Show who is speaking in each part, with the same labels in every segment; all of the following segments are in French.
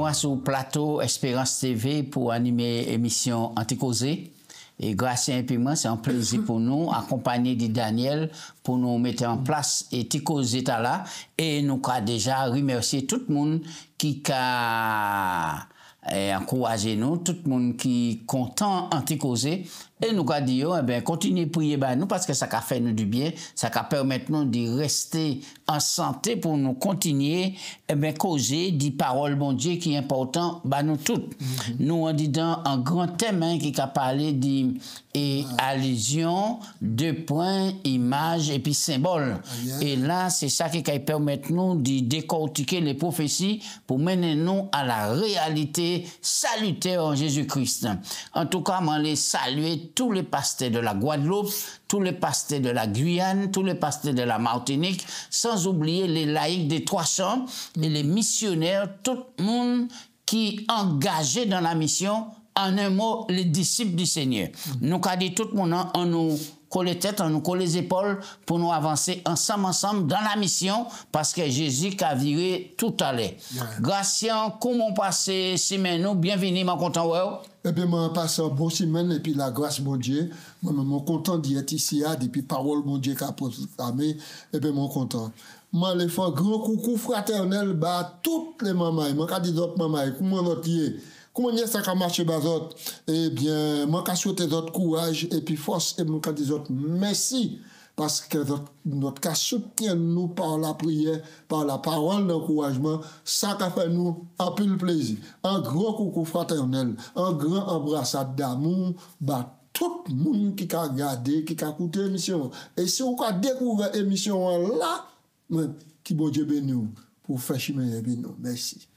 Speaker 1: nous sur le plateau Espérance TV pour animer l'émission Anticausé. Et Gracien et puis moi, c'est un plaisir pour nous, accompagné de Daniel, pour nous mettre en place et Anticausé là. Et nous avons déjà remercié tout le monde qui a encouragé nous, tout le monde qui est content Anticausé. Et nous avons dit, eh bien, continuez à prier nous parce que ça a fait nous du bien, ça a permis nous de rester en santé pour nous continuer, eh bien, causer des paroles, bon Dieu, qui est important, nous toutes. Nous, on dit dans un grand thème qui a parlé de allusion, deux points, image et puis symbole. Et là, c'est ça qui permet nous de décortiquer les prophéties pour mener nous à la réalité salutaire en Jésus-Christ. En tout cas, je les saluer tous les pasteurs de la Guadeloupe, tous les pasteurs de la Guyane, tous les pasteurs de la Martinique, sans oublier les laïcs des 300 et les missionnaires, tout le monde qui est engagé dans la mission, en un mot, les disciples du Seigneur. Nous avons dit tout le monde en nous coller les têtes, on nous colle les épaules pour nous avancer ensemble dans la mission parce que Jésus a viré tout à l'heure. Gracien, comment passer semaine, bienvenue, mon content.
Speaker 2: Eh bien, moi, passe un bon semaine et puis la grâce, mon Dieu. Moi, je suis content d'être ici, depuis parole, mon Dieu, qui a proclamé. Eh bien, moi, content. Moi, les fois, grand coucou fraternel, bah, toutes les mamans, moi, qui dis d'autres mamans, comment notre yé? Comment ça a marché, eh bien, moi, je souhaite d'autres courage et puis force, et moi, je dis d'autres merci. Parce que notre cas soutient nous par la prière, par la parole d'encouragement, ça a fait nous un peu le plaisir. Un grand coucou fraternel, un grand embrassade d'amour, tout le monde qui a regardé, qui a écouté l'émission. Et si on a découvert l'émission là, qui bon Dieu bénisse nous pour faire chemin et nous. Merci.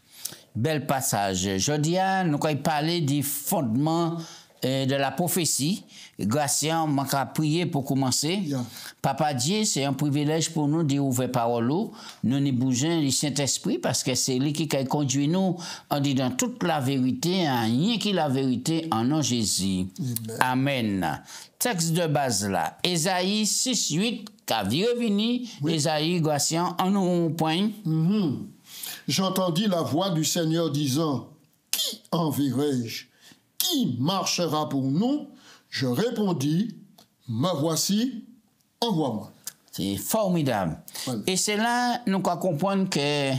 Speaker 1: Bel passage. Jeudi, nous allons parler du fondement de la prophétie. Gracien, on a prié pour commencer. Papa Dieu, c'est un privilège pour nous d'ouvrir parole. Nous n'y bougeons du Saint-Esprit parce que c'est lui qui a conduit nous en disant toute la vérité, rien qui la vérité en nom Jésus. Amen. Texte de base là. Ésaïe 6:8, qui a revenu. Ésaïe, Gracien, en nous point.
Speaker 2: J'entendis la voix du Seigneur disant, qui enverrai-je? Qui marchera pour nous? Je répondis, me voici, envoie-moi.
Speaker 1: C'est formidable. Voilà. Et c'est là nous qu'on comprendre que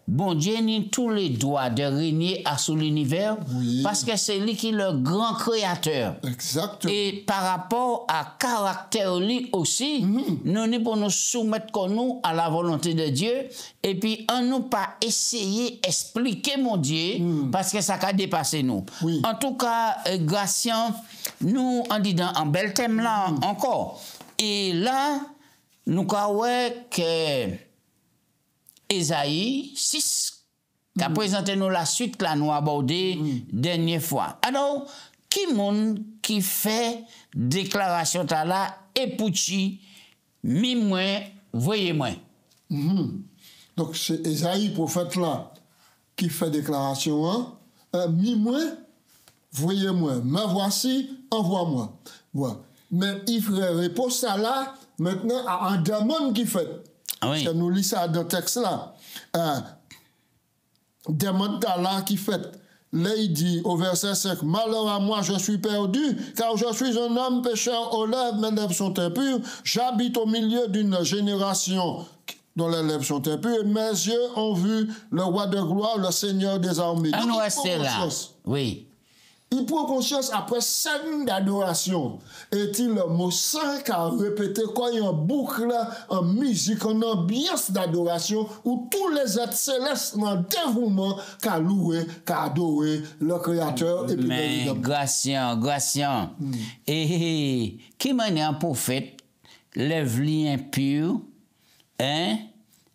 Speaker 1: bon Dieu ni tous les droits de régner à sous l'univers parce que c'est lui qui est le grand créateur.
Speaker 2: Exactement.
Speaker 1: Et par rapport à caractère lui aussi, nous n'est pour nous soumettre comme nous à la volonté de Dieu et puis on nous pas essayer expliquer mon Dieu parce que ça a dépassé nous. En tout cas, Gracien, nous en disant un bel thème là encore. Et là, nous croyons que Ésaïe 6, qui a présenté nous la suite, là, nous abordé dernière fois. Alors, qui monde qui fait déclaration là, épouchi, mi-moi, voyez-moi.
Speaker 2: Donc, c'est Ésaïe, prophète là, qui fait déclaration, mi-moi, voyez-moi, me voici, envoie-moi. Voilà. Mais il ferait réponse ça là, maintenant, à un demande qui fait. Parce que nous lisons ça dans le texte là. Demande là qui fait. Là, il dit au verset 5, malheur à moi, je suis perdu, car je suis un homme pécheur aux lèvres, mes lèvres sont impures. J'habite au milieu d'une génération dont les lèvres sont impures, et mes yeux ont vu le roi de gloire, le Seigneur des armées.
Speaker 1: On reste là. Oui.
Speaker 2: Il prend conscience après scène d'adoration. Est-il le mot saint qui a répété quoi en boucle, en musique, en ambiance d'adoration, où tous les êtres célestes dans le dévouement qu'a loué, qu'a adoré le Créateur. Et puis
Speaker 1: mais Gracien. Et qui m'a un prophète, lève-li impur,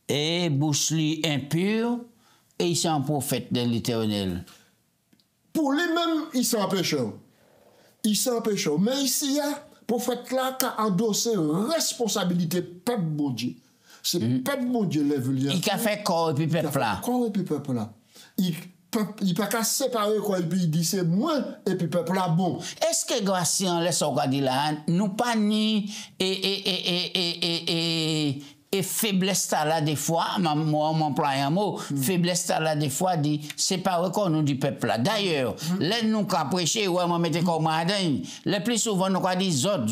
Speaker 1: et bouche-li impur, et il est un prophète de l'Éternel.
Speaker 2: Pour lui-même, il s'en pécheur. Il s'en pécheur. Mais ici, il y a un prophète là qui a endossé responsabilité peuple bon Dieu. C'est peuple bon Dieu lève-li.
Speaker 1: Il a fait corps et puis peuple là.
Speaker 2: Corps et puis peuple là. Il n'a pas séparer quoi, et puis il dit c'est moi, et puis peuple là bon.
Speaker 1: Est-ce que Gracien, laisse regarder là, nous pas ni et faiblesse là des fois, moi m'emploie un mot, faiblesse là des fois dit c'est pas reconnu nous du peuple là. D'ailleurs, les nous qu'a prêché ouais moi mettez comme madame, le plus souvent nous qu'a dit zot.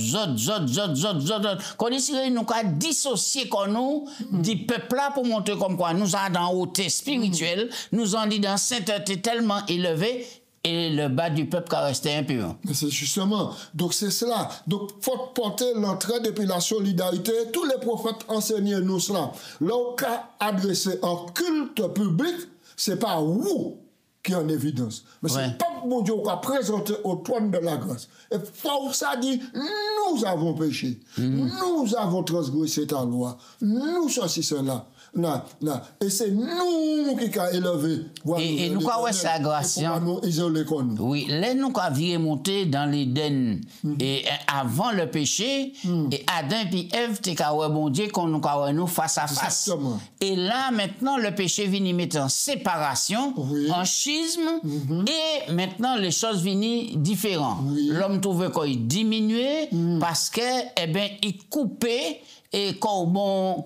Speaker 1: Qu'on ici nous qu'a dissocié comme nous du peuple là pour montrer comme quoi nous avons dans hauteur spirituelle, nous en dit dans sainteté tellement élevée. Et le bas du peuple qui a resté impur.
Speaker 2: Mais c'est justement, donc c'est cela. Donc, il faut porter l'entraide et puis la solidarité. Tous les prophètes enseignaient nous cela. Leur cas adressé en culte public, c'est pas vous qui est en évidence. Mais c'est pas mon Dieu qui a présenté au trône de la grâce. Et pour ça dit, nous avons péché. Nous avons transgressé ta loi. Nous ceci, cela. Non. Et c'est nous qui avons élevé.
Speaker 1: Et nous avons sa grâce. Oui, là nous avons monté dans l'Éden. Et avant le péché, et Adam et Ève, tu as bon Dieu qu'on nous face à face.
Speaker 2: Exactement.
Speaker 1: Et là, maintenant, le péché vient mettre en séparation, en schisme, et maintenant, les choses viennent différentes. L'homme trouve qu'il diminuait parce que, eh bien, il coupait et cordon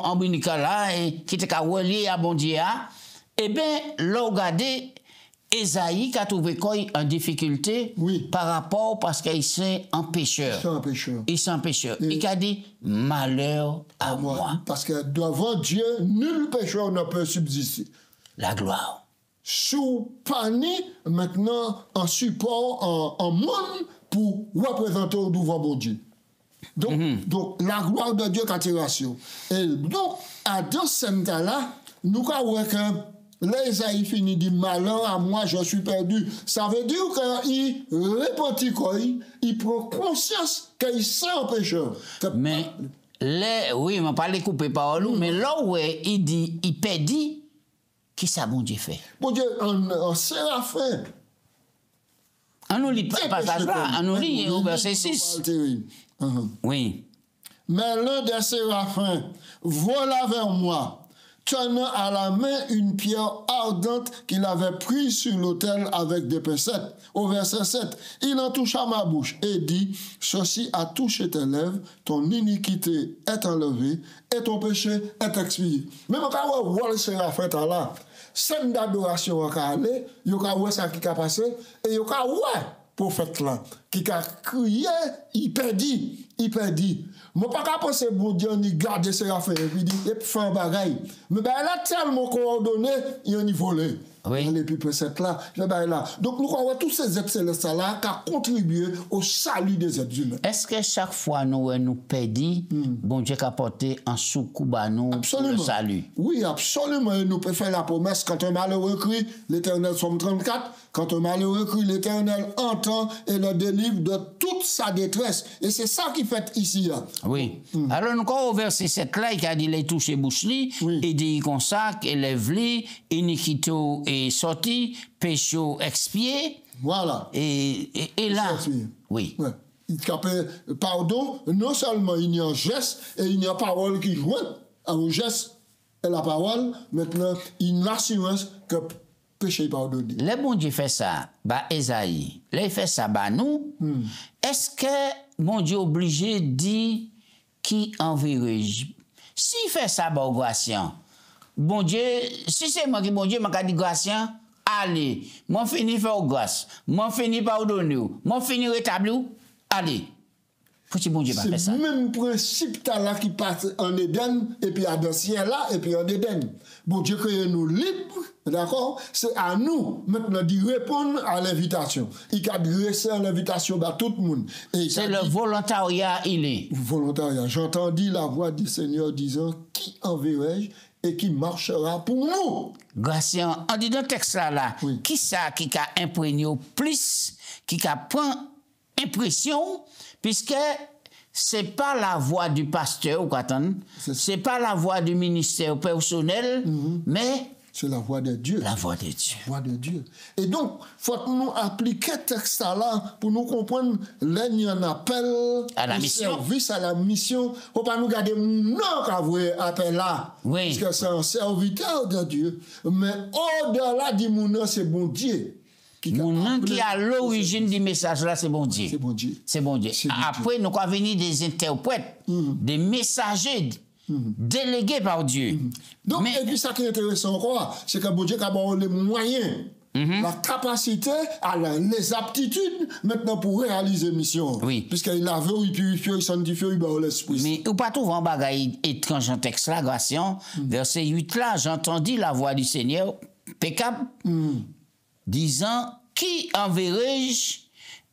Speaker 1: ombilical là et qui était relié à bon Dieu, eh bien, l'on regardé Esaïe qui a trouvé quoi en difficulté par rapport parce qu'il s'est un pécheur. Il s'est un pécheur. Il a dit malheur à moi.
Speaker 2: Parce que devant Dieu, nul pécheur ne peut subsister.
Speaker 1: La gloire.
Speaker 2: Sous pani, maintenant, en support, en monde pour représenter devant bon Dieu. Donc, la gloire de Dieu quand il rassure. Et donc, à dans ce là nous avons que l'Esaïe finit dit malheur à moi, je suis perdu. Ça veut dire qu'il repentit quoi, il prend conscience qu'il s'est un pécheur.
Speaker 1: Mais, oui, on pas les couper parole, mais là où il dit, il perdit, qui ça bon Dieu fait?
Speaker 2: Bon Dieu, en séraphin.
Speaker 1: On nous lit pas passage là, on nous lit au verset 6. Oui.
Speaker 2: Mais l'un des séraphins vola vers moi, tenant à la main une pierre ardente qu'il avait prise sur l'autel avec des pincettes. Au verset 7, il en toucha ma bouche et dit, ceci a touché tes lèvres, ton iniquité est enlevée et ton péché est expié. Même quand on voit le séraphin là, scène d'adoration on a allé, il y a ça qui a passé et il y a prophète là qui a crié, il perdit. Moi pas qu'à penser bon Dieu ni garder séraphin et puis dit et puis faire un bagaille. Mais ben là tellement coordonné, il y volé.
Speaker 1: Oui.
Speaker 2: Et puis cette là, là. Donc nous avons tous ces êtres célestes là qui ont contribué au salut des êtres humains.
Speaker 1: Est-ce que chaque fois nous perdons, bon Dieu a porté en soucoupe à nous pour le salut?
Speaker 2: Oui, absolument. Et nous pouvons faire la promesse quand un malheureux crie, l'Éternel, Somme 34, quand un malheureux crie, l'Éternel entend et le délivre de toute sa détresse. Et c'est ça qui fait ici. Là.
Speaker 1: Oui. Alors, nous, au verset 7 là, il a dit les touches bouche-li, il dit comme ça, élève-li, iniquité est sorti, péché expié.
Speaker 2: Voilà.
Speaker 1: Et là, oui.
Speaker 2: Ouais. Il capait pardon, non seulement il y a un geste et il y a parole qui joint à un geste et la parole, maintenant, il y a une assurance que péché pardonné.
Speaker 1: Le bon Dieu fait ça, bah Esaïe, il fait ça, bah nous, est-ce que mon Dieu obligé dit qui enverrai-je? S'il fait ça, bah Gratien, bon Dieu, si c'est moi qui bon Dieu m'a dit Gratien, allez, moi fini faire grâce, moi fini pardonner, moi fini rétablir, allez. Pourquoi bon Dieu pas fait ça?
Speaker 2: C'est le même principe là qui passe en Éden, et puis à dans le ciel là, et puis en Éden. Bon Dieu crée nous libres, d'accord? C'est à nous maintenant d'y répondre à l'invitation. Il a adressé l'invitation à tout le monde.
Speaker 1: C'est le volontariat, il est.
Speaker 2: Volontariat. J'entendis la voix du Seigneur disant, qui enverrai-je et qui marchera pour nous?
Speaker 1: Gratien, on dit dans le texte là, qui ça qui a imprégné au plus, qui a pris impression, puisque c'est pas la voix du pasteur, c'est pas la voix du ministère personnel, mais
Speaker 2: c'est la voix de Dieu.
Speaker 1: La voix de Dieu.
Speaker 2: La voix de Dieu. Et donc, faut nous appliquer ce texte-là pour nous comprendre là il y a un appel
Speaker 1: à la mission.
Speaker 2: Service à la mission. Faut pas nous garder non qu'à voir appel là.
Speaker 1: Oui.
Speaker 2: Parce que c'est un serviteur de Dieu. Mais au-delà du monde, c'est bon Dieu.
Speaker 1: Mon qui a l'origine du message là, c'est bon Dieu.
Speaker 2: C'est bon Dieu.
Speaker 1: C'est bon Dieu. Après, nous avons venu des interprètes, des messagers délégué par Dieu.
Speaker 2: Donc, et puis ça qui est intéressant encore, c'est que bon Dieu a les moyens, la capacité, les aptitudes maintenant pour réaliser mission.
Speaker 1: Oui.
Speaker 2: Puisqu'il a vu, il purifie, il sanctifie, il bat l'esprit.
Speaker 1: Mais ou pas trouver un bagage étrange en texte là, Gratien, verset 8 là, j'entendis la voix du Seigneur, impeccable, disant, qui enverrai-je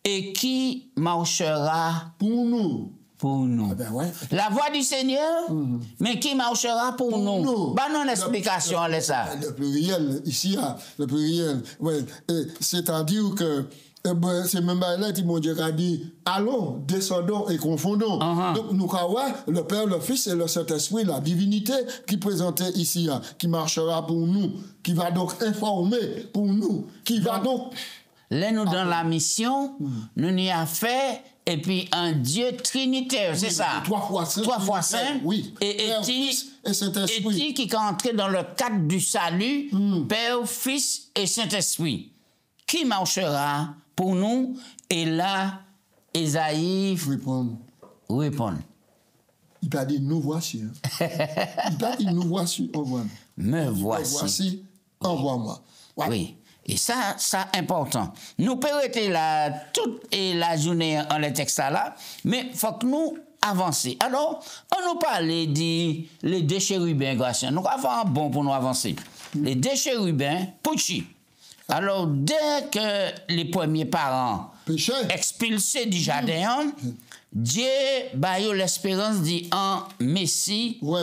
Speaker 1: et qui marchera
Speaker 2: pour nous?
Speaker 1: Pour nous.
Speaker 2: Ah ben ouais.
Speaker 1: La voix du Seigneur, mais qui marchera pour nous? Bah non, l'explication, c'est ça.
Speaker 2: Le pluriel, ici, le pluriel, ouais, c'est-à-dire que c'est même là qui mon Dieu a dit, allons, descendons et confondons. Donc nous avons le Père, le Fils et le Saint-Esprit, la divinité qui présentait ici, qui marchera pour nous, qui va donc informer pour nous, qui va donc...
Speaker 1: Là, nous, dans la mission, nous n'y a fait, et puis un Dieu trinitaire, c'est ça.
Speaker 2: Trois fois saint.
Speaker 1: Trois fois saint.
Speaker 2: Oui.
Speaker 1: Et Saint-Esprit. Qui est entré dans le cadre du salut, Père, Fils et Saint-Esprit. Qui marchera pour nous? Et là, Esaïe répond.
Speaker 2: Il t'a dit, nous voici. Il t'a dit, nous voici, envoie-moi.
Speaker 1: Me voici.
Speaker 2: Voici, envoie-moi.
Speaker 1: Ouais. Oui. Et ça important. Nous pouvons être là toute la journée en le texte là, mais il faut que nous avancer. Alors, on nous parle des deux chérubins, Gratien. Nous avons un bon pour nous avancer. Les deux chérubins, Pucci. Alors, dès que les premiers parents expulsés du jardin, Dieu a eu l'espérance d'un Messie pour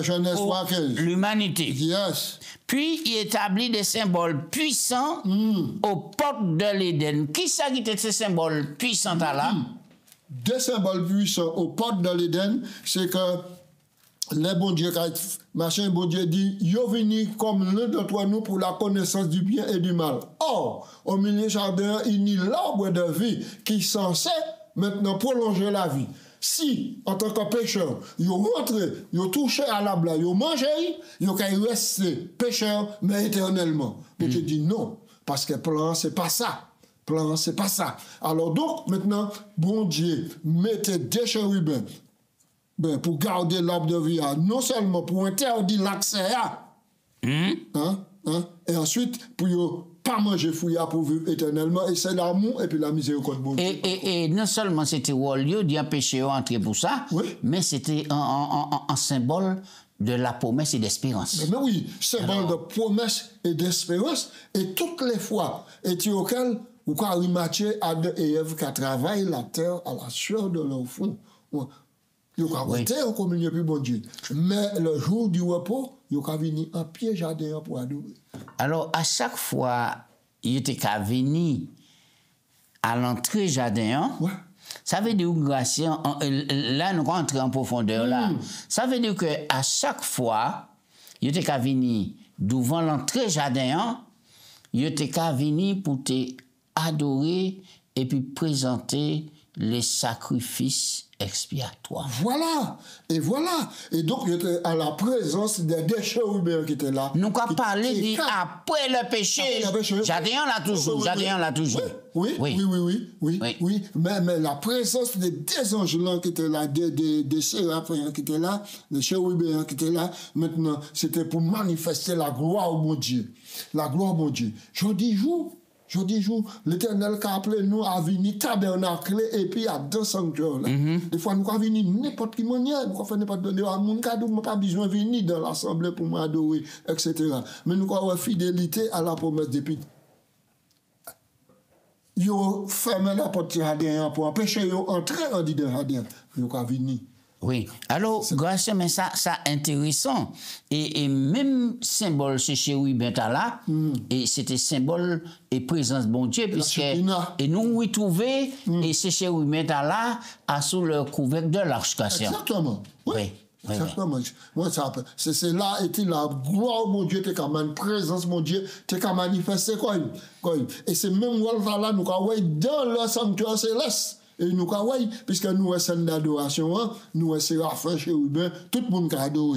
Speaker 1: l'humanité.
Speaker 2: Yes.
Speaker 1: Puis, il établit des symboles puissants aux portes de l'Éden. Qui ça qui était ces symboles puissants là?
Speaker 2: Des symboles puissants aux portes de l'Éden, c'est que les bon Dieu, machin bon Dieu dit, yo venu comme l'un d'entre nous pour la connaissance du bien et du mal. Or, au milieu du jardin, il y a l'arbre de vie qui est censé maintenant prolonger la vie. Si, en tant que pécheur, ils rentrent, ils touché à la blague, ils mangent, ils restent pécheurs, mais éternellement. Mais je dis non, parce que plan, c'est pas ça. Plan, c'est pas ça. Alors donc, maintenant, bon Dieu, mettez des chérubins pour garder l'arbre de vie, non seulement pour interdire l'accès à, et ensuite, pour pas manger fouillard pour vivre éternellement, et c'est l'amour et puis la miséricorde de bon Dieu.
Speaker 1: Et non seulement c'était lieu d'y empêcher d'entrer pour ça, mais c'était un symbole de la promesse et d'espérance.
Speaker 2: Mais oui, symbole de promesse et d'espérance, et toutes les fois, et tu auquel, ou quand Arimathie, Adam et Ève qui travaillent la terre à la sueur de leur front, ils ont été en communion avec bon Dieu. Mais le jour du repos, ils ont venu en pied jardin pour adorer.
Speaker 1: Alors, à chaque fois, il était qu'à venir à l'entrée jardin, ça veut dire, Gratien, là, nous rentrons en profondeur, là. Ça veut dire qu'à chaque fois, il était qu'à venir devant l'entrée jardin, il était qu'à venir pour te adorer et puis présenter les sacrifices expiatoires.
Speaker 2: Voilà. Et donc, il était à la présence des chérubins qui étaient là.
Speaker 1: Nous avons parlé après le péché. Jardin là toujours.
Speaker 2: Oui. Mais la présence des anges là qui étaient là, des séraphins qui étaient là, des chérubins qui étaient là, maintenant, c'était pour manifester la gloire au bon Dieu. La gloire au bon Dieu. Je dis jour, l'Éternel qui a appelé nous à venir tabernacler et puis à deux sanctuaires. Des fois, nous avons venir n'importe quelle manière, nous avons fait n'importe quelle manière. Nous n'avons pas besoin de venir dans l'assemblée pour m'adorer, etc. Mais nous avons fidélité à la promesse depuis. Ils ont fermé la porte de jardin pour empêcher d'entrer en dit de jardin. Nous avons venir.
Speaker 1: Oui. Alors, grâce mais ça intéressant. Et même symbole chez chérubin là, et c'était symbole et présence bon Dieu, puisque et nous y trouver et ces chérubin là à sous le couvercle de l'arche.
Speaker 2: Exactement. Oui. Exactement. Moi, c'est là et la gloire mon Dieu, t'es comme une présence mon Dieu, t'es comme manifester quoi. Et c'est même là nous avons dans le sanctuaire céleste. Et nous, puisque nous sommes scène d'adoration, nous sommes séraphins, chérubins, tout le monde qui adore.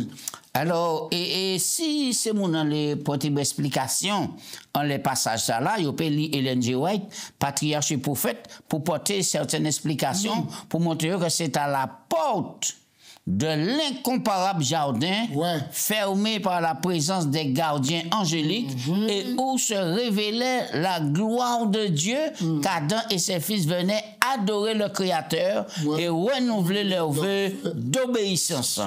Speaker 1: Alors, et si c'est mon dans les petites explications, en les passages là, il peut lire Ellen G. White, patriarche et prophète, pour porter certaines explications, pour montrer que c'est à la porte de l'incomparable jardin, fermé par la présence des gardiens angéliques, et où se révélait la gloire de Dieu, qu'Adam et ses fils venaient adorer le Créateur et renouveler leurs vœux d'obéissance.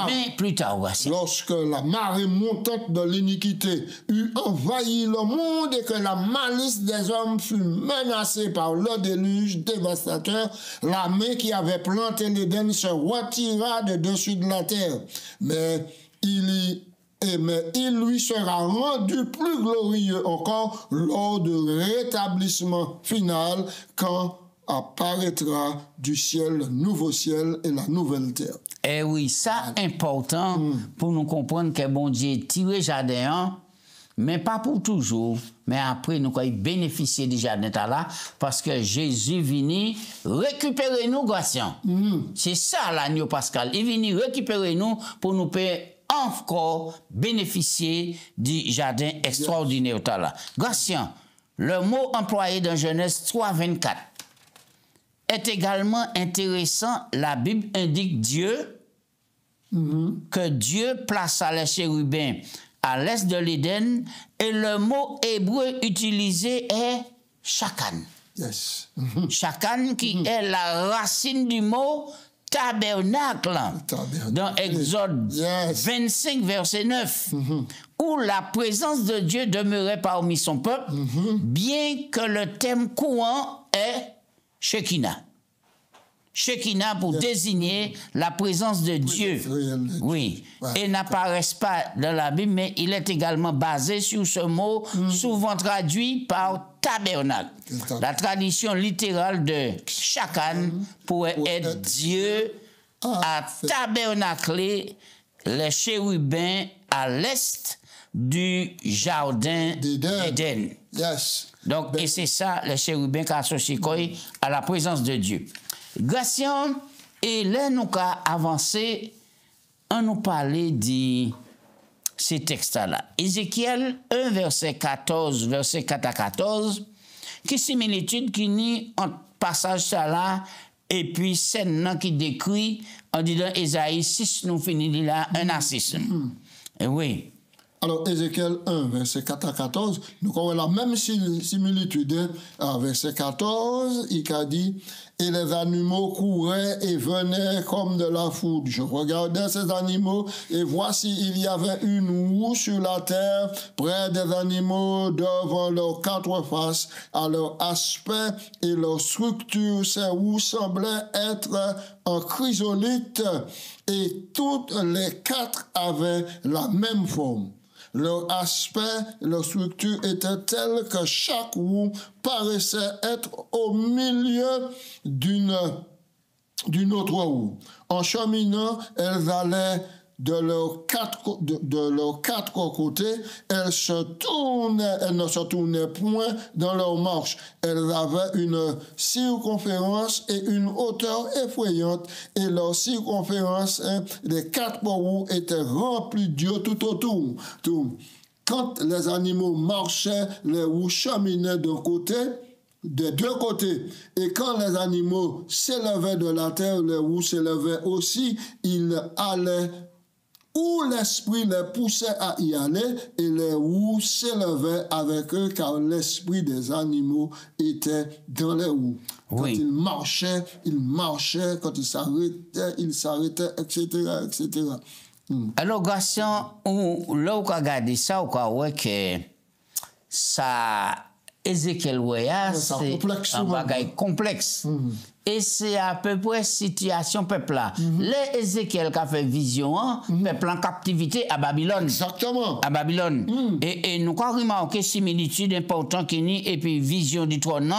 Speaker 1: Mais plus tard, voici.
Speaker 2: Lorsque la marée montante de l'iniquité eut envahi le monde et que la malice des hommes fut menacée par le déluge dévastateur, la main qui avait planté l'Éden se retira de dessus de la terre. Mais il lui sera rendu plus glorieux encore lors du rétablissement final quand apparaîtra du ciel le nouveau ciel et la nouvelle terre.
Speaker 1: Eh oui, ça important pour nous comprendre que bon Dieu tiré jardin, mais pas pour toujours, mais après nous allons bénéficier du jardin là parce que Jésus vient récupérer nous grâce. C'est ça l'agneau pascal. Il vient récupérer nous pour nous encore bénéficier du jardin extraordinaire là. Grâce, le mot employé dans Genèse 3:24 est également intéressant. La Bible indique Dieu, que Dieu plaça les chérubins à l'est de l'Éden, et le mot hébreu utilisé est chakan. Chakan qui est la racine du mot tabernacle. Dans Exode 25, verset 9, où la présence de Dieu demeurait parmi son peuple, bien que le terme courant est Shekinah. Shekinah pour désigner la présence de Dieu. Oui. Et n'apparaît pas dans la Bible, mais il est également basé sur ce mot, souvent traduit par tabernacle. La tradition littérale de Chakan pourrait être Dieu a tabernaclé les chérubins à l'est du jardin d'Éden. Donc, et c'est ça, les chérubins qui associent à la présence de Dieu. Gratien, et là, nous avons avancé, on nous parlait de ces textes-là. Ézéchiel 1, verset 14, verset 4 à 14, qui similitude qui nie entre passage là et puis scène qui décrit en disant Ésaïe 6, nous finissons là 1 à 6. Et oui.
Speaker 2: Alors, Ézéchiel 1, verset 4 à 14, nous avons la même similitude. Verset 14, il a dit, et les animaux couraient et venaient comme de la foudre. Je regardais ces animaux, et voici, il y avait une roue sur la terre, près des animaux devant leurs quatre faces, à leur aspect et leur structure. Ces roues semblaient être en chrysolite, et toutes les quatre avaient la même forme. Leur aspect, leur structure était telle que chaque roue paraissait être au milieu d'une autre roue. En cheminant, elles allaient de leurs quatre côtés, elles ne se tournaient point dans leur marche. Elles avaient une circonférence et une hauteur effrayante, et leur circonférence des quatre roues était remplie d'yeux tout autour. Quand les animaux marchaient, les roues cheminaient d'un côté, des deux côtés. Et quand les animaux s'élevaient de la terre, les roues s'élevaient aussi. Ils allaient où l'esprit les poussait à y aller, et les roues s'élevaient avec eux, car l'esprit des animaux était dans les roues. Quand ils marchaient, quand ils s'arrêtaient, etc., etc.
Speaker 1: Alors, Gratien, là où on a regardé ça, on a vu que ça, Ézéchiel, c'est un bagage complexe. Et c'est à peu près situation peuple là. Les Ézéchiel qui a fait vision, peuple en captivité à Babylone.
Speaker 2: Exactement.
Speaker 1: À Babylone. Et nous avons remarqué similitude importante qui ni et puis vision du trône,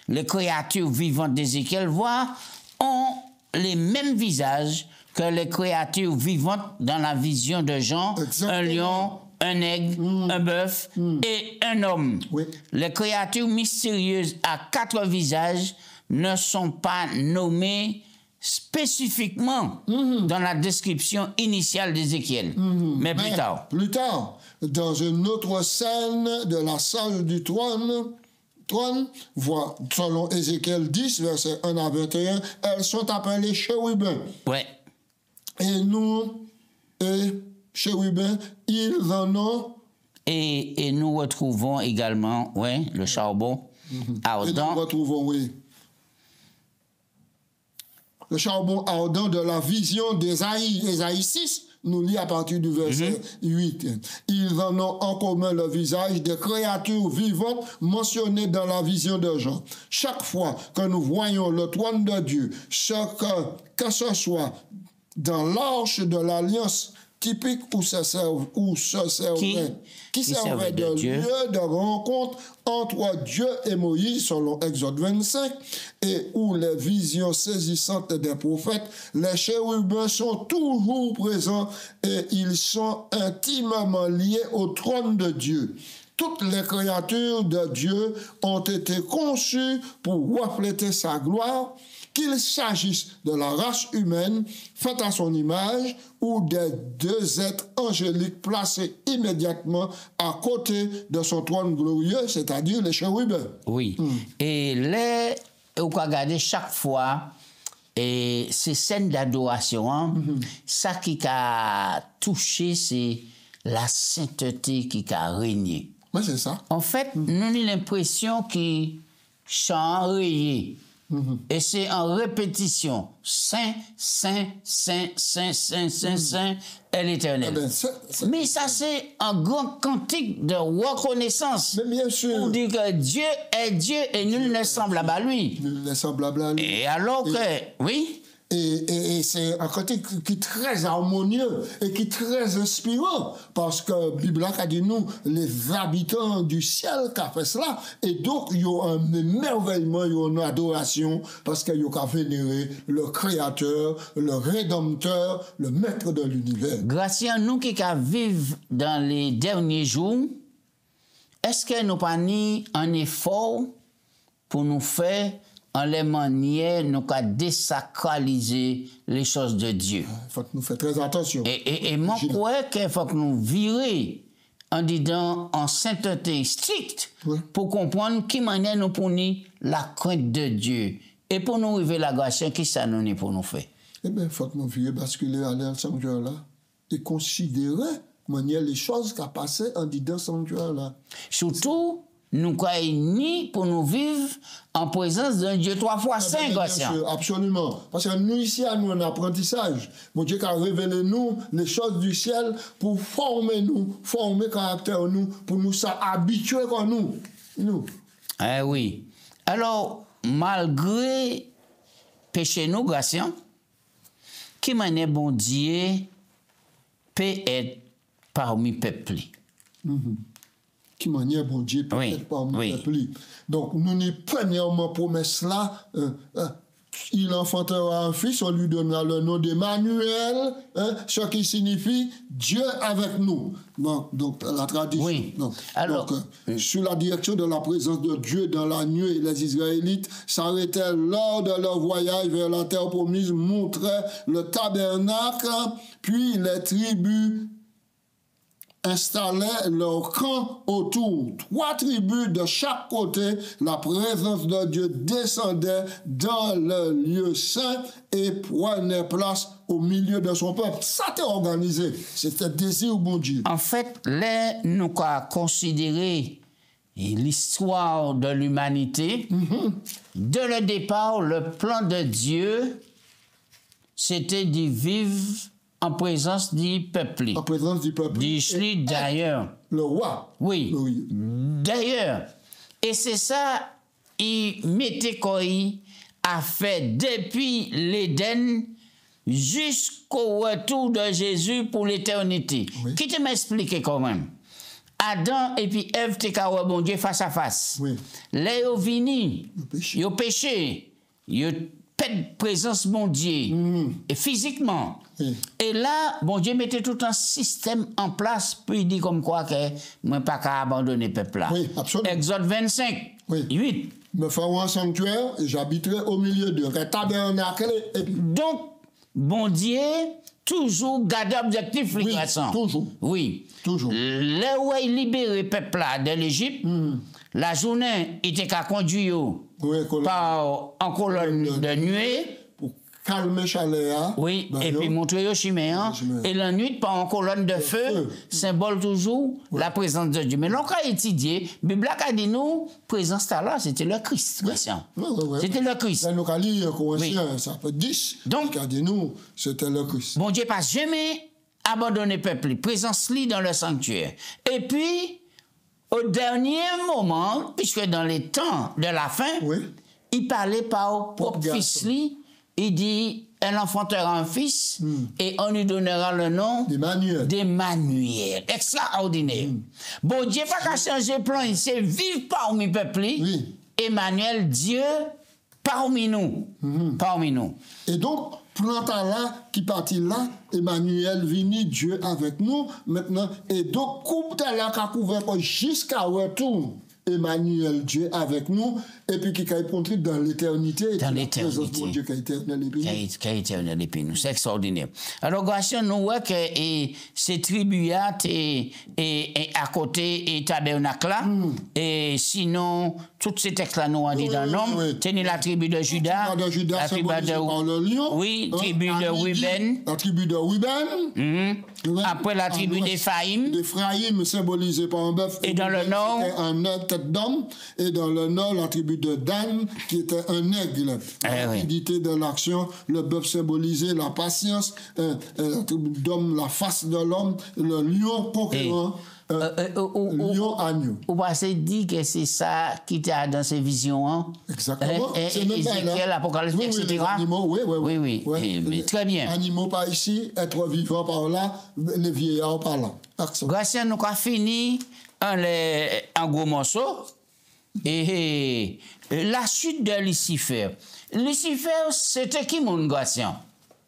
Speaker 1: les créatures vivantes d'Ézéchiel ont les mêmes visages que les créatures vivantes dans la vision de Jean. Exactement. Un lion, un aigle, un bœuf et un homme. Les créatures mystérieuses à quatre visages ne sont pas nommées spécifiquement dans la description initiale d'Ézéchiel. Mais plus tard.
Speaker 2: Plus tard, dans une autre scène de la salle du trône, selon Ézéchiel 10, verset 1 à 21, elles sont appelées chérubins. Et nous, et chérubins, ils en ont.
Speaker 1: Et nous retrouvons également, ouais, le charbon ardent.
Speaker 2: Et nous retrouvons, oui. Le charbon ardent de la vision d'Ésaïe. Ésaïe 6 nous lit à partir du verset 8. Ils en ont en commun le visage des créatures vivantes mentionnées dans la vision de Jean. Chaque fois que nous voyons le trône de Dieu, que ce soit dans l'arche de l'alliance typique où se servait de lieu de rencontre entre Dieu et Moïse, selon Exode 25, et où les visions saisissantes des prophètes, les chérubins sont toujours présents et ils sont intimement liés au trône de Dieu. Toutes les créatures de Dieu ont été conçues pour refléter sa gloire, qu'il s'agisse de la race humaine faite à son image ou des deux êtres angéliques placés immédiatement à côté de son trône glorieux, c'est-à-dire les chérubins.
Speaker 1: Oui. Et les, vous regardez chaque fois, et ces scènes d'adoration, ça qui a touché, c'est la sainteté qui a régné.
Speaker 2: Oui, c'est ça.
Speaker 1: En fait, nous avons l'impression qu'ils sont enrayés. Et c'est en répétition. Saint, Saint, Saint, Saint, Saint, Saint, Saint est l'Éternel. Mais ça, c'est un grand cantique de reconnaissance.
Speaker 2: Mais bien sûr.
Speaker 1: Pour dire que Dieu est Dieu et nul n'est semblable à lui.
Speaker 2: Nul n'est semblable à lui.
Speaker 1: Et alors que, oui.
Speaker 2: Et c'est un cantique qui est très harmonieux et qui est très inspirant parce que la Bible a dit nous, les habitants du ciel qui a fait cela. Et donc, il y a un émerveillement, il y a une adoration parce qu'il y a vénérer le Créateur, le Rédempteur, le Maître de l'univers.
Speaker 1: Grâce à nous qui vivons dans les derniers jours, est-ce que nous pas mis un effort pour nous faire en les manières, nous avons désacraliser les choses de Dieu.
Speaker 2: Il faut que nous fassions très attention.
Speaker 1: Et moi, je crois qu'il faut que nous virions en disant en sainteté stricte pour comprendre qui manière nous punir la crainte de Dieu. Et pour nous arriver la grâce, qui ça nous est pour nous faire?
Speaker 2: Eh bien, il faut que nous virions basculer à l'air sanctuaire là et considérer manière les choses qui ont passé en disant sanctuaire là.
Speaker 1: Surtout, nous croyons ni pour nous vivre en présence d'un Dieu 3 fois saint, Gosien.
Speaker 2: Absolument. Parce que nous, ici, à nous, un apprentissage. Mon Dieu qui a révélé nous les choses du ciel pour former nous, former caractère nous, pour nous habituer comme nous.
Speaker 1: Eh oui. Alors, malgré péché nous, Gosien, qui manière bon Dieu peut être parmi peuple.
Speaker 2: Qui manière bon Dieu peut être parmi peuple. Donc, nous n'y premièrement promesse là, il enfantera un fils, on lui donnera le nom d'Emmanuel, ce qui signifie Dieu avec nous. Bon, donc, la tradition.
Speaker 1: Oui.
Speaker 2: Alors, sous la direction de la présence de Dieu dans la nuit, les Israélites s'arrêtaient lors de leur voyage vers la terre promise, montraient le tabernacle, puis les tribus installaient leur camp autour. 3 tribus de chaque côté, la présence de Dieu descendait dans le lieu saint et prenait place au milieu de son peuple. Ça était organisé. C'était désir bon Dieu.
Speaker 1: En fait, là, nous avons considéré l'histoire de l'humanité. Dès le départ, le plan de Dieu, c'était de vivre en présence du peuple.
Speaker 2: En présence du peuple.
Speaker 1: D'ailleurs.
Speaker 2: Le roi.
Speaker 1: Oui. D'ailleurs. Et c'est ça, il mettait quoi a fait depuis l'Éden jusqu'au retour de Jésus pour l'éternité.
Speaker 2: Oui.
Speaker 1: Qui te m'explique quand même? Adam et puis Ève te kawa bon Dieu face à face.
Speaker 2: Oui.
Speaker 1: Là, ils vini, ils ont péché, ils ont perdre présence bon Dieu, et physiquement.
Speaker 2: Oui.
Speaker 1: Et là, bon Dieu mettait tout un système en place, puis il dit comme quoi que moi pas qu'à abandonner le peuple là.
Speaker 2: Oui, absolument.
Speaker 1: Exode 25, 8.
Speaker 2: Me ferons un sanctuaire et j'habiterai au milieu d'eux. Un tabernacle.
Speaker 1: Donc, bon Dieu, toujours garde objectif, les garçons.
Speaker 2: Toujours.
Speaker 1: Oui.
Speaker 2: Toujours.
Speaker 1: Là où il libéré le peuple là de l'Égypte, la journée était qu'à conduire par en colonne de nuée.
Speaker 2: Pour calmer chaleur.
Speaker 1: Oui, et puis montrer au chiméen. Et la nuit, par une colonne de feu, symbole toujours la présence de Dieu. Mais l'on a étudié, la Bible a dit nous, présence là, c'était le Christ, Christian. C'était le Christ.
Speaker 2: Nous avons lu Colossiens, ça fait 10.
Speaker 1: Donc,
Speaker 2: a dit nous, c'était le Christ.
Speaker 1: Bon Dieu pas jamais abandonné peuple, présence li dans le sanctuaire. Et puis, au dernier moment, puisque dans les temps de la fin, il parlait par propre fils li, il dit, elle enfantera un fils et on lui donnera le nom d'Emmanuel. Extraordinaire. Bon Dieu pas qu'à changer plan, il c'est vivre parmi peuple. Emmanuel, Dieu parmi nous. Parmi nous.
Speaker 2: Et donc, plantant là, qui partit là, Emmanuel vini, Dieu avec nous, maintenant, et donc, coupe là, qui a couvert jusqu'à retour. Emmanuel, Dieu avec nous, et puis qui a contribué dans l'éternité.
Speaker 1: Dans l'éternité.
Speaker 2: Dieu qui a éternel
Speaker 1: qui a éternel et nous. C'est extraordinaire. Alors, grâce à nous, voyons que ces tribus-là, et à côté, et tabernacle là, et sinon, tous ces textes-là, nous ont dit dans le nom, tenez la tribu de Juda, la tribu de
Speaker 2: lion,
Speaker 1: oui, tribu de Ruben,
Speaker 2: la tribu de Ruben,
Speaker 1: après la tribu d'Ephraïm,
Speaker 2: d'Ephraïm symbolisée par un bœuf,
Speaker 1: et dans le nord,
Speaker 2: un tête d'homme, et dans le nord, la tribu de Dan, qui était un aigle. La rapidité de l'action, le bœuf symbolisait la patience, la tribu d'homme, la face de l'homme, le lion conquérant. Lion agneau.
Speaker 1: Vous pensez dire que c'est ça qui était dans ces visions, hein?
Speaker 2: Exactement. C'est même
Speaker 1: Ézéchiel, l'Apocalypse, etc.
Speaker 2: Animaux,
Speaker 1: oui. Très bien.
Speaker 2: Animaux par ici, être vivant par là, les vieillards par là.
Speaker 1: Grâce à nous avons fini un gros morceau. Et la chute de Lucifer. Lucifer, c'était qui, mon Gratien?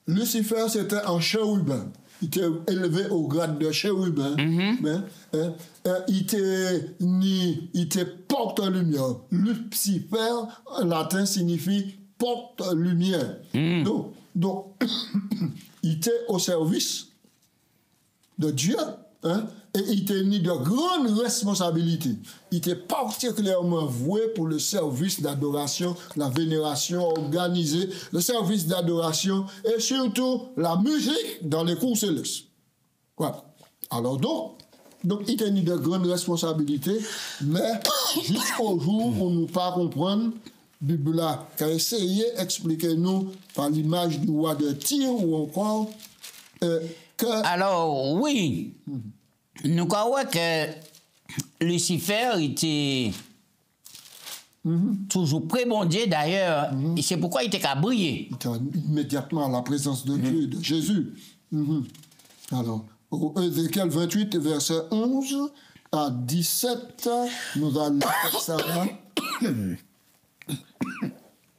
Speaker 2: Lucifer, c'était un chérubin. Il était élevé au grade de chérubin. Il était porte-lumière. Lucifer, en latin, signifie porte-lumière. Donc il était au service de Dieu. Et il était mis de grandes responsabilités. Il était particulièrement voué pour le service d'adoration, la vénération organisée, le service d'adoration et surtout la musique dans les cours célestes. Voilà. Alors donc il était mis de grandes responsabilités, mais jusqu'au jour où nous ne pas comprendre, Bible a essayé d'expliquer nous par l'image du roi de Tyr ou encore que...
Speaker 1: Alors, oui. Nous croyons que Lucifer était toujours près bon Dieu d'ailleurs, et c'est pourquoi il était qu'à briller.
Speaker 2: Il était immédiatement à la présence de Dieu, de Jésus. Alors, au Ézéchiel 28, verset 11 à 17, nous allons faire ça.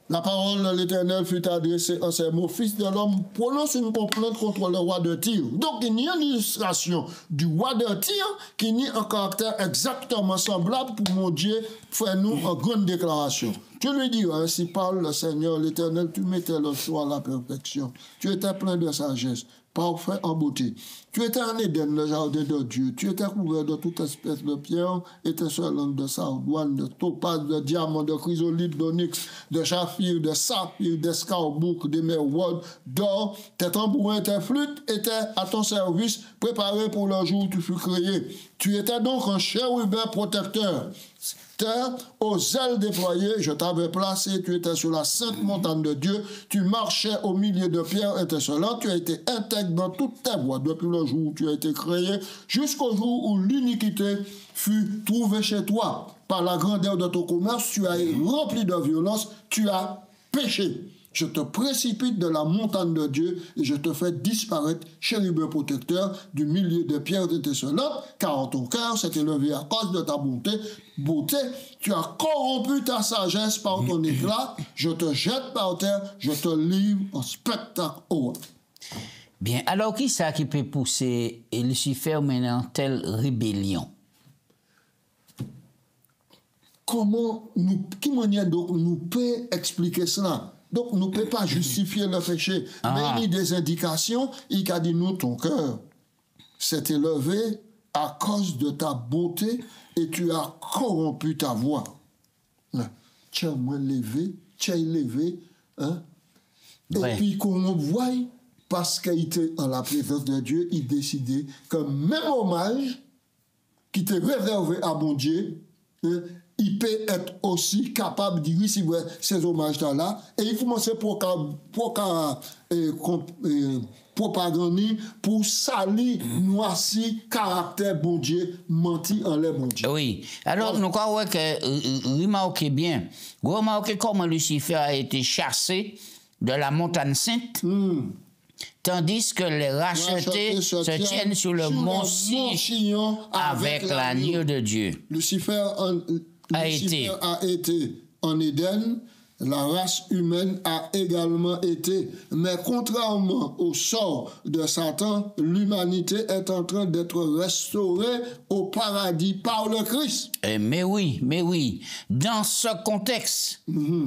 Speaker 2: La parole de l'Éternel fut adressée en ces mots. Fils de l'homme, prononce une complainte contre le roi de Tyr. Donc, il y a une illustration du roi de Tyr qui nie un caractère exactement semblable pour mon Dieu faire nous une grande déclaration. Tu lui dis, ainsi parle le Seigneur, l'Éternel, tu mettais le choix à la perfection. Tu étais plein de sagesse, parfait en beauté. Tu étais en Éden, le jardin de Dieu. Tu étais couvert de toute espèce de pierre, étincelante de sardoine, de topaz, de diamant, de chrysolite, d'onyx, de saphir, de saphir, d'escarboucle, d'émeraude, d'or. Tes tambourins, tes flûtes étaient à ton service, préparés pour le jour où tu fus créé. Tu étais donc un chérubin protecteur. Aux ailes déployées, je t'avais placé, tu étais sur la sainte montagne de Dieu, tu marchais au milieu de pierres étincelantes, tu as été intègre dans toutes tes voies depuis le jour où tu as été créé, jusqu'au jour où l'iniquité fut trouvée chez toi. Par la grandeur de ton commerce, tu as été rempli de violence, tu as péché. Je te précipite de la montagne de Dieu et je te fais disparaître, chérubin protecteur, du milieu de pierres étincelantes, car ton cœur s'est élevé à cause de ta beauté. Tu as corrompu ta sagesse par ton éclat. Je te jette par terre, je te livre en spectacle au roi.
Speaker 1: Bien, alors qui ça qui peut pousser Lucifer maintenant telle rébellion?
Speaker 2: Qui manière donc nous peut expliquer cela? Donc, nous ne pouvons pas justifier le péché. Mais il y a des indications. Il a dit, nous, ton cœur s'est élevé à cause de ta beauté et tu as corrompu ta voix. Tu as moins élevé, Et puis, qu'on voit, parce qu'il était en la présence de Dieu, il décidait que même hommage qui était réservé à mon Dieu, il peut être aussi capable de recevoir ces hommages-là. Et il commençait pour propagande pour salir, noircir, caractère bon Dieu, menti en l'air bon Dieu.
Speaker 1: Oui. Alors, nous croyons que, remarquez bien, remarquez comment Lucifer a été chassé de la montagne sainte, tandis que les rachetés se tiennent sur le mont Sion avec l'agneau de Dieu.
Speaker 2: Lucifer a été en Éden, la race humaine a également été. Mais contrairement au sort de Satan, l'humanité est en train d'être restaurée au paradis par le Christ.
Speaker 1: Mais oui. Dans ce contexte,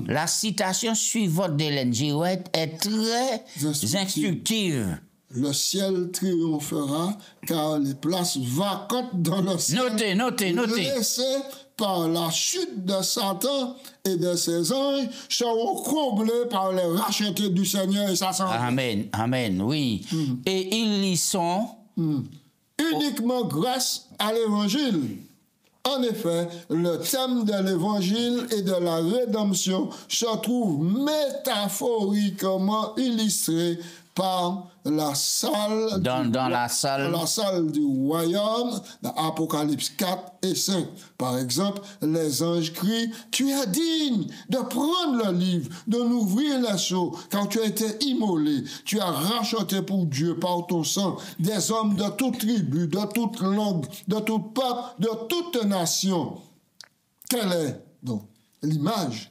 Speaker 1: la citation suivante d'Hélène Girouette est très instructive.
Speaker 2: Le ciel triomphera car les places vacantes dans le ciel
Speaker 1: notez.
Speaker 2: laissées par la chute de Satan et de ses anges seront comblés par les rachetés du Seigneur et sa santé.
Speaker 1: Amen, oui. Et ils y sont
Speaker 2: uniquement grâce à l'évangile. En effet, le thème de l'évangile et de la rédemption se trouve métaphoriquement illustré par la salle
Speaker 1: dans la
Speaker 2: salle du royaume dans Apocalypse 4 et 5. Par exemple, les anges crient: tu es digne de prendre le livre, de l'ouvrir les sceaux, car tu as été immolé, tu as racheté pour Dieu par ton sang des hommes de toute tribu, de toute langue, de tout peuple, de toute nation. Quelle est donc l'image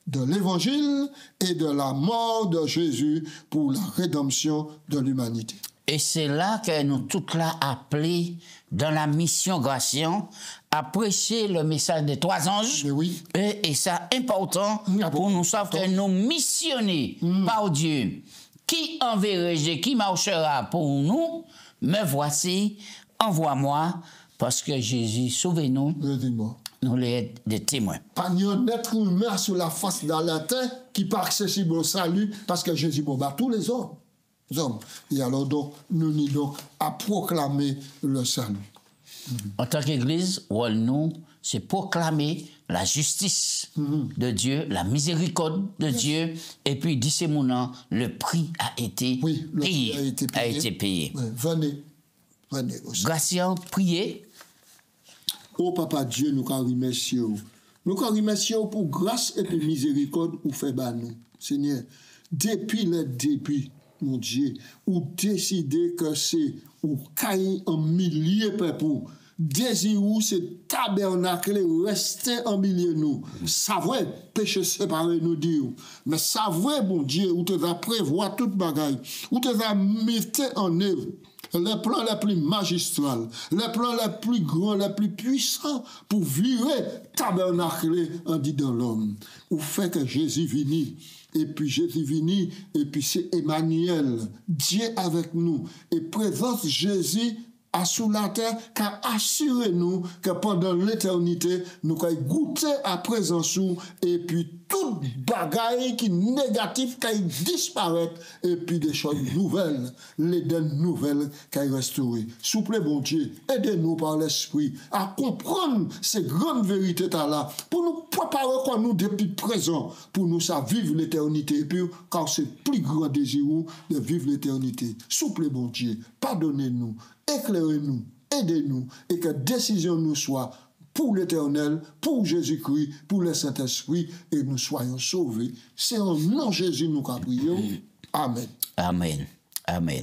Speaker 2: de l'évangile et de la mort de Jésus pour la rédemption de l'humanité?
Speaker 1: Et c'est là que nous tous là appelés dans la mission Gration à prêcher le message des trois anges.
Speaker 2: Oui.
Speaker 1: Et ça important pour nous savoir que nous missionnés par Dieu. Qui enverrai-je, qui marchera pour nous? Me voici, envoie-moi, parce que Jésus, sauvez-nous. Nous les des témoins.
Speaker 2: Pas un être humain sur la face de la terre qui pas accessible au salut parce que Jésus combat tous les hommes. Et alors donc, nous n'y donc à proclamer le salut.
Speaker 1: En tant qu'Église, nous, c'est proclamer la justice de Dieu, la miséricorde de Dieu, et puis disséminant, le prix a été payé. A été payé.
Speaker 2: Ouais, venez aussi.
Speaker 1: Gration, priez.
Speaker 2: Oh Papa Dieu, nous remercions. Nous remercions pour grâce et pour miséricorde ou fait nous. Seigneur, depuis le début, mon Dieu, ou décidé que c'est ou caille en milliers de peuple. Désir ou c'est tabernacle rester en milieu nous. Savoir péché séparé nous dire. Mais savoir, bon Dieu, où tu vas prévoir toute bagaille, où tu vas mettre en œuvre les plans les plus magistraux, les plans les plus grands, les plus puissants pour virer tabernacle en dit dans l'homme. Ou fait que Jésus vini. Et puis Jésus vini, et puis c'est Emmanuel, Dieu avec nous. Et présence Jésus à sous la terre, car assurez-nous que pendant l'éternité, nous allons goûter à présence et puis toute bagaille qui est négative, qui disparaître, et puis des choses nouvelles, l'Éden nouvelle qui est restaurée. S'il vous plaît, bon Dieu, aidez-nous par l'Esprit à comprendre ces grandes vérités-là, pour nous préparer quoi nous depuis présent, pour nous ça vivre l'éternité, et puis car c'est le plus grand désir de vivre l'éternité. S'il vous plaît, bon Dieu, pardonnez-nous, éclairez-nous, aidez-nous, et que décision nous soit pour l'Éternel, pour Jésus-Christ, pour le Saint-Esprit, et nous soyons sauvés. C'est en nom de Jésus nous prions. Amen.
Speaker 1: Amen. Amen.